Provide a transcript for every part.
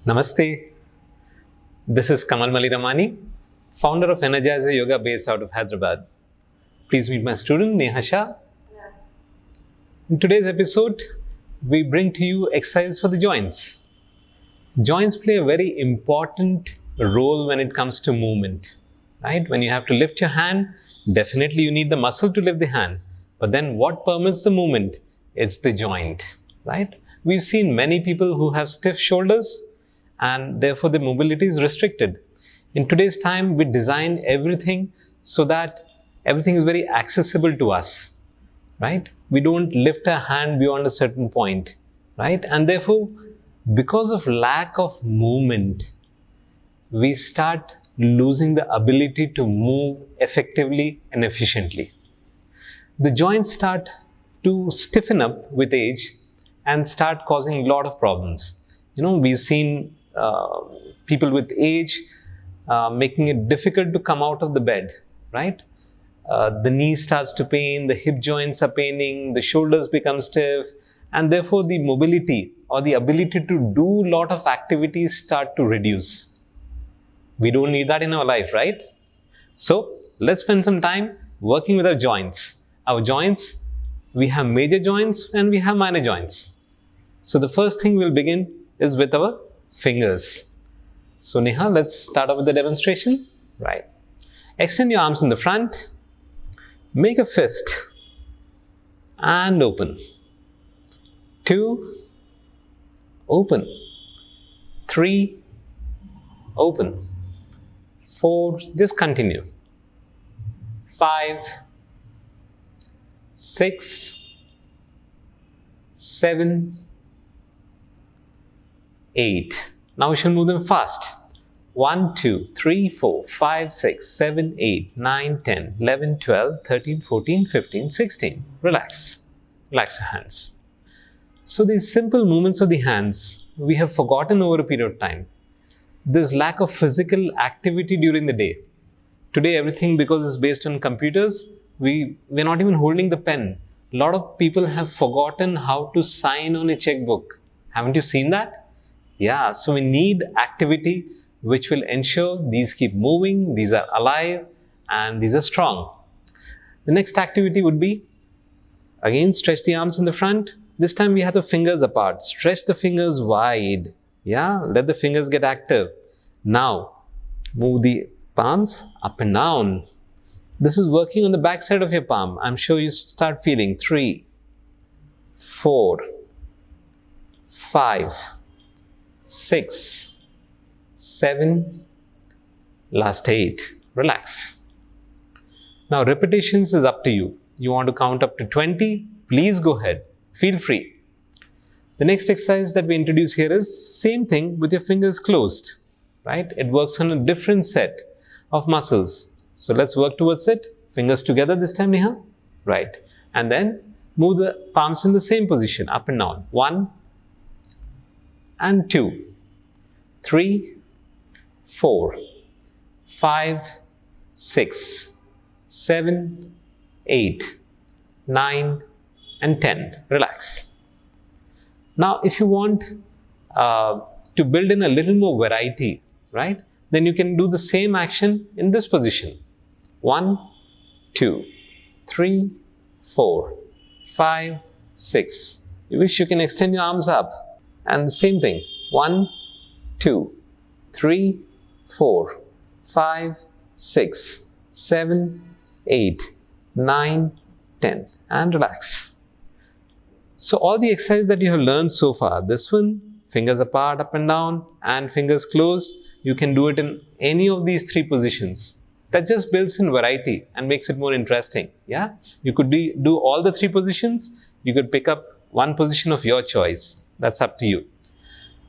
Namaste. This is Kamal Maliramani, founder of Energizer Yoga based out of Hyderabad. Please meet my student Neha Shah. In today's episode, we bring to you exercise for the joints. Joints play a very important role when it comes to movement, right? When you have to lift your hand, definitely you need the muscle to lift the hand. But then what permits the movement? It's the joint, right? We've seen many people who have stiff shoulders and therefore the mobility is restricted. In today's time, we design everything so that everything is very accessible to us, right? We don't lift a hand beyond a certain point, right? And therefore, because of lack of movement, we start losing the ability to move effectively and efficiently. The joints start to stiffen up with age and start causing a lot of problems. We've seen people with age making it difficult to come out of the bed, right? The knee starts to pain, the hip joints are paining, the shoulders become stiff, and therefore the mobility or the ability to do a lot of activities start to reduce. We don't need that in our life, right? So let's spend some time working with our joints. Our joints, we have major joints and we have minor joints. So the first thing we'll begin is with our fingers. So Neha, let's start off with the demonstration. Right. Extend your arms in the front. Make a fist. And open. 2. Open. 3. Open. 4. Just continue. 5. 6. 7. 8. Now we shall move them fast. 1, 2, 3, 4, 5, 6, 7, 8, 9, 10, 11, 12, 13, 14, 15, 16. Relax. Relax your hands. So these simple movements of the hands, we have forgotten over a period of time. There's lack of physical activity during the day. Today everything, because it's based on computers, we're not even holding the pen. A lot of people have forgotten how to sign on a checkbook. Haven't you seen that? Yeah, so we need activity which will ensure these keep moving, these are alive, and these are strong. The next activity would be, again, stretch the arms in the front. This time we have the fingers apart. Stretch the fingers wide. Yeah, let the fingers get active. Now, move the palms up and down. This is working on the back side of your palm. I'm sure you start feeling 3, 4, 5, 6, 7, last 8. Relax. Now repetitions is up to you. You want to count up to 20? Please go ahead. Feel free. The next exercise that we introduce here is same thing with your fingers closed, right? It works on a different set of muscles. So let's work towards it. Fingers together this time, Neha. Right. And then move the palms in the same position, up and down. 1 and 2, 3, 4, 5, 6, 7, 8, 9, and 10. Relax. Now, if you want to build in a little more variety, right, then you can do the same action in this position. 1, 2, 3, 4, 5, 6. You wish you can extend your arms up. And the same thing, 1, 2, 3, 4, 5, 6, 7, 8, 9, 10, and relax. So all the exercise that you have learned so far, this one, fingers apart, up and down, and fingers closed, you can do it in any of these 3 positions. That just builds in variety and makes it more interesting. Yeah, you could do all the 3 positions. You could pick up one position of your choice. That's up to you.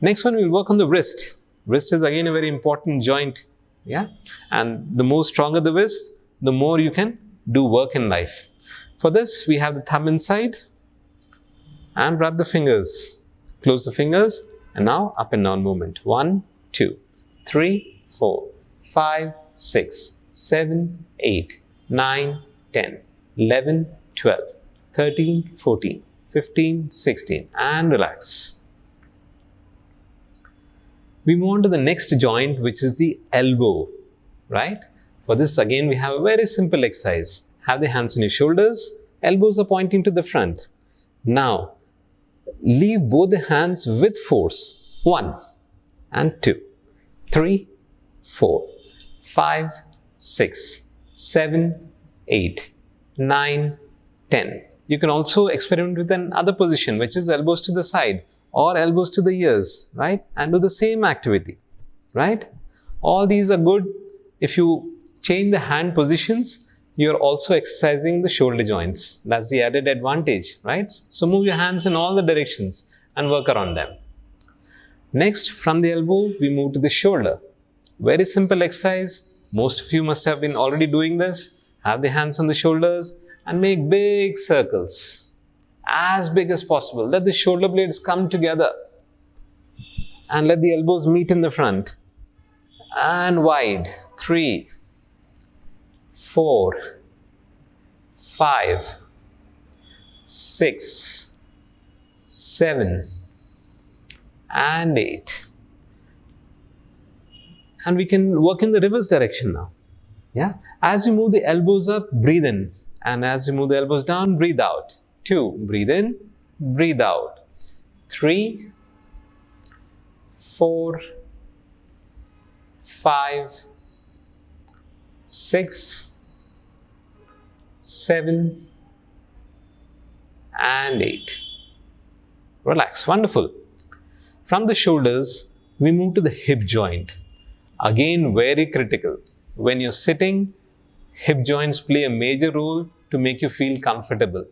Next one, we'll work on the wrist. Wrist is again a very important joint. Yeah, and the more stronger the wrist, the more you can do work in life. For this, we have the thumb inside and wrap the fingers. Close the fingers and now up and down movement. 1, 2, 3, 4, 5, 6, 7, 8, 9, 10, 11, 12, 13, 14, 15, 16, and relax. We move on to the next joint, which is the elbow, right? For this, again, we have a very simple exercise. Have the hands on your shoulders, elbows are pointing to the front. Now, leave both the hands with force. 1 and 2, 3, 4, 5, 6, 7, 8, 9, 10. You can also experiment with another position, which is elbows to the side or elbows to the ears, right? And do the same activity, right? All these are good. If you change the hand positions, you're also exercising the shoulder joints. That's the added advantage, right? So move your hands in all the directions and work around them. Next, from the elbow, we move to the shoulder. Very simple exercise. Most of you must have been already doing this. Have the hands on the shoulders and make big circles, as big as possible. Let the shoulder blades come together and let the elbows meet in the front. And wide. 3, 4, 5, 6, 7, and 8. And we can work in the reverse direction now. Yeah. As you move the elbows up, breathe in. And as you move the elbows down, breathe out. 2, breathe in, breathe out. 3, 4, 5, 6, 7, and 8. Relax. Wonderful. From the shoulders, we move to the hip joint. Again, very critical. When you're sitting, hip joints play a major role to make you feel comfortable.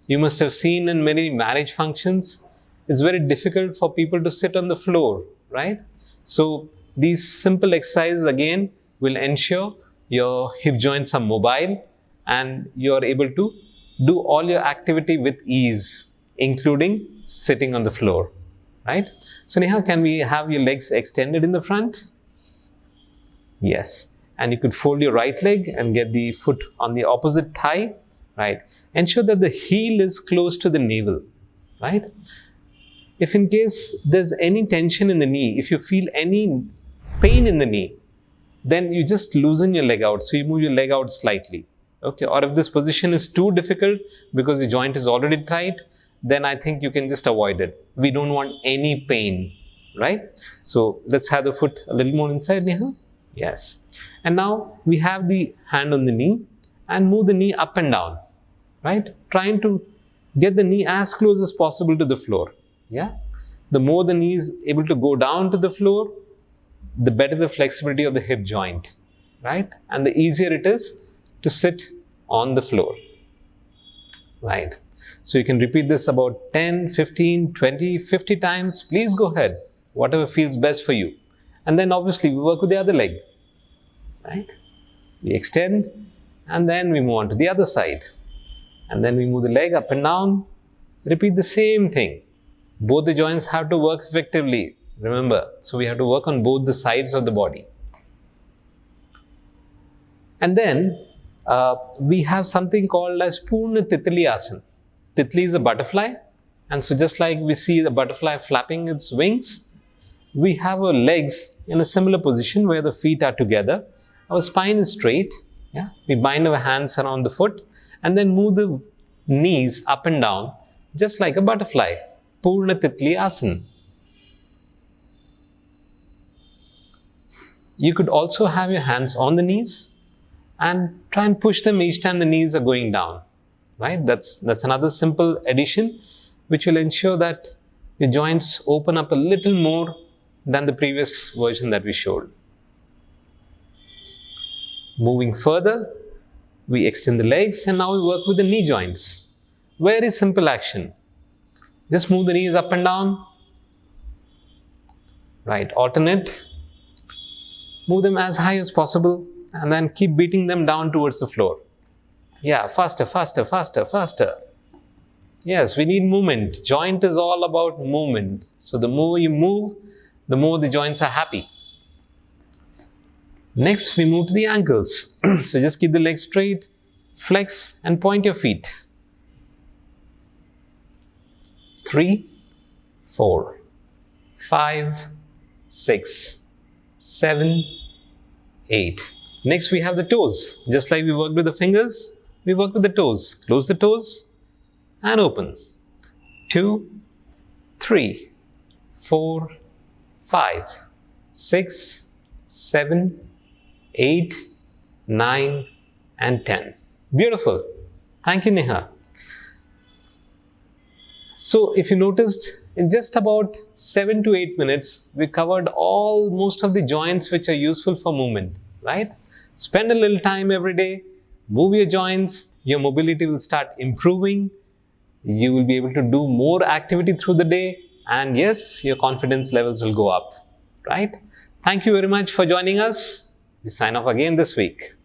You must have seen in many marriage functions, it's very difficult for people to sit on the floor, right? So these simple exercises again will ensure your hip joints are mobile and you're able to do all your activity with ease, including sitting on the floor, right? So Neha, can we have your legs extended in the front? Yes. And you could fold your right leg and get the foot on the opposite thigh, right? Ensure that the heel is close to the navel, right? If in case there's any tension in the knee, if you feel any pain in the knee, then you just loosen your leg out. So you move your leg out slightly, okay? Or if this position is too difficult because the joint is already tight, then I think you can just avoid it. We don't want any pain, right? So let's have the foot a little more inside, Neha. Yes. And now we have the hand on the knee and move the knee up and down, right? Trying to get the knee as close as possible to the floor. Yeah. The more the knee is able to go down to the floor, the better the flexibility of the hip joint, right? And the easier it is to sit on the floor, right? So you can repeat this about 10, 15, 20, 50 times. Please go ahead, whatever feels best for you. And then obviously we work with the other leg, right? We extend and then we move on to the other side. And then we move the leg up and down. Repeat the same thing. Both the joints have to work effectively. Remember, so we have to work on both the sides of the body. And then we have something called as Purna Titli Asana. Titli is a butterfly. And so just like we see the butterfly flapping its wings, we have our legs in a similar position where the feet are together. Our spine is straight. Yeah? We bind our hands around the foot and then move the knees up and down just like a butterfly. Purna Titli Asana. You could also have your hands on the knees and try and push them each time the knees are going down. Right? That's another simple addition which will ensure that your joints open up a little more than the previous version that we showed. Moving further, we extend the legs and now we work with the knee joints. Very simple action. Just move the knees up and down. Right, alternate. Move them as high as possible and then keep beating them down towards the floor. Yeah, faster, faster, faster, faster. Yes, we need movement. Joint is all about movement. So the more you move, the more the joints are happy. Next, we move to the ankles. So just keep the legs straight, flex and point your feet. 3, 4, 5, 6, 7, 8. Next we have the toes. Just like we worked with the fingers, we work with the toes. Close the toes and open. 2, 3, 4, 5, 6, 7, 8, 9 and 10. Beautiful. Thank you, Neha. So if you noticed, in just about 7 to 8 minutes, we covered most of the joints which are useful for movement, right? Spend a little time every day, move your joints, your mobility will start improving, you will be able to do more activity through the day, and yes, your confidence levels will go up, right? Thank you very much for joining us. We sign off again this week.